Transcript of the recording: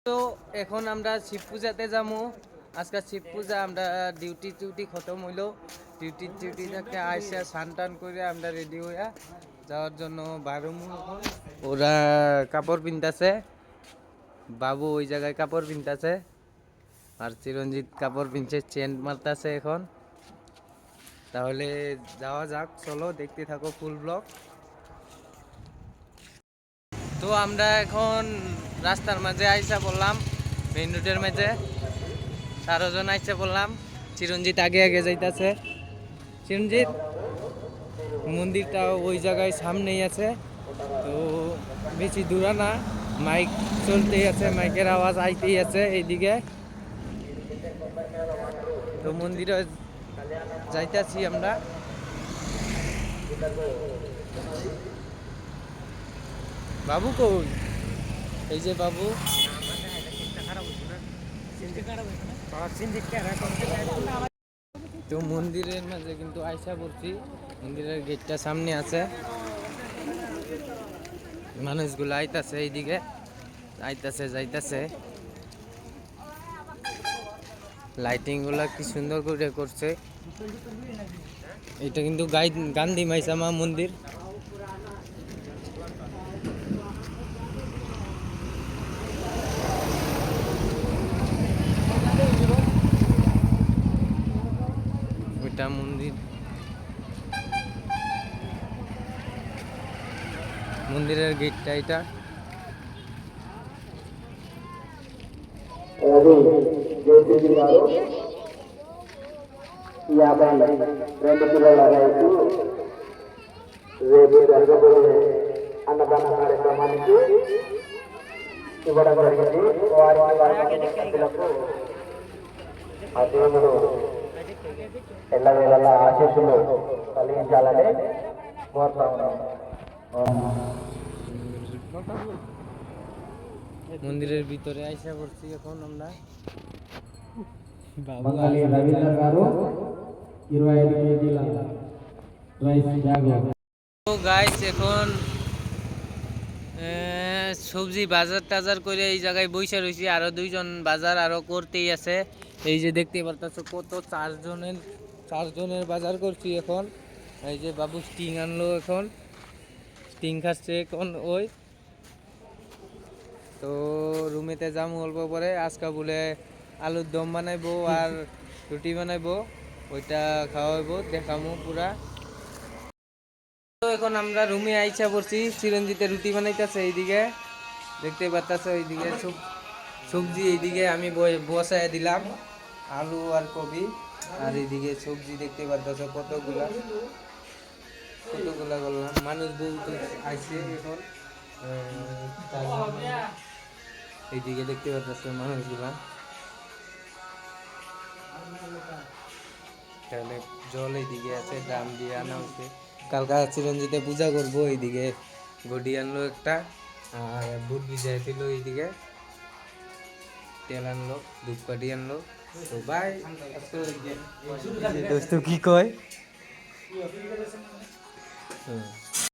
তো এখন আমরা শিব পূজাতে যাবো। আজকে শিব পূজা, আমরা ডিউটি খতম হইলো। ডিউটি থেকে আইসা স্নান টান করে আমরা রেডি হইয়া যাওয়ার জন্য বারুমু। ওরা কাপড় পিনতাছে, বাবু ওই জায়গায় কাপড় পিনতাছে, আর চিরঞ্জিত কাপড় পিনছে, চেন মারতাছে এখন। তাহলে যাওয়া যাক, চলো দেখতে থাকো ফুল ব্লগ। তো আমরা এখন রাস্তার মাঝে আইসা পড়লাম, মেইন রোডের মাঝে 4 জন আইসা পড়লাম। চিরঞ্জিত আগে আগে যাইতাছে। চিরঞ্জিত, মন্দিরটা ওই জায়গায় সামনেই আছে, তো বেশি দূরে না। মাইক চলতেই আছে, মাইকের আওয়াজ আইতেই আছে এইদিকে। তো মন্দিরে যাইতাছি আমরা। বাবু কই? এই যে বাবু। তো মন্দিরের মাঝে কিন্তু আইসা পড়ছি, মন্দিরের গেটটা সামনে আছে। মানুষগুলো আইতাছে এইদিকে, আইতাছে যাইতাছে। লাইটিং গুলা কি সুন্দর করে করছে। এটা কিন্তু গান্ধী মাইসামা মন্দির। ওইটা মন্দির, মন্দিরের গেটটা এটা। రేపు జరగబోయే అన్నదాన కార్యక్రమానికి ఇవ్వడం జరిగింది. వారికి సభ్యులకు ఆ దేవుడు ఎల్లవేళలా ఆశీస్సులు కలిగించాలని కోరుతా ఉన్నాం. মন্দিরের ভিতরে আইসা পড়ছি এখন আমরা। బంగాళీ రవీంద్ర గారు 25 కేజీల రైస్ బ్యాగ్. তো গাইস, এখন সবজি বাজার টাজার করে এই জায়গায় বইসা রয়েছি। আরো 2 জন বাজার আরো করতেই আছে। এই যে দেখতে পারতেছো কত, 4 জনের বাজার করছি এখন। এই যে বাবু স্টিং আনলো, এখন স্টিং খাচ্ছে এখন ওই। তো রুমেতে যাবো অল্প পরে। আজকে বলে আলুর দম বানাইবো আর রুটি বানাইবো, ওইটা খাওয়াইবো, দেখামো পুরা। তো এখন আমরা রুমে আইসা পড়ছি। চিরঞ্জিতে রুটি বানাইতেছে এইদিকে, দেখতে পারতেছে। ওইদিকে সবজি এইদিকে আমি বসায় দিলাম, আলু আর কবি। আর এইদিকে সবজি দেখতে পারতেছে কতগুলা করলাম। মানুষ বহুত আইসে এখন। এইদিকে দেখতে পারতেছে মানুষগুলা। তাহলে জল এইদিকে আছে, ড্রাম দিয়ে আনা হয়েছে। কালকা চিরঞ্জিতে পূজা করবো। এইদিকে গডি আনলো একটা, আর বুট ভিজাই দিল। এইদিকে তেল আনলো, ধূপকাঠি আনলো। তো ভাই দোস্ত কি কয়?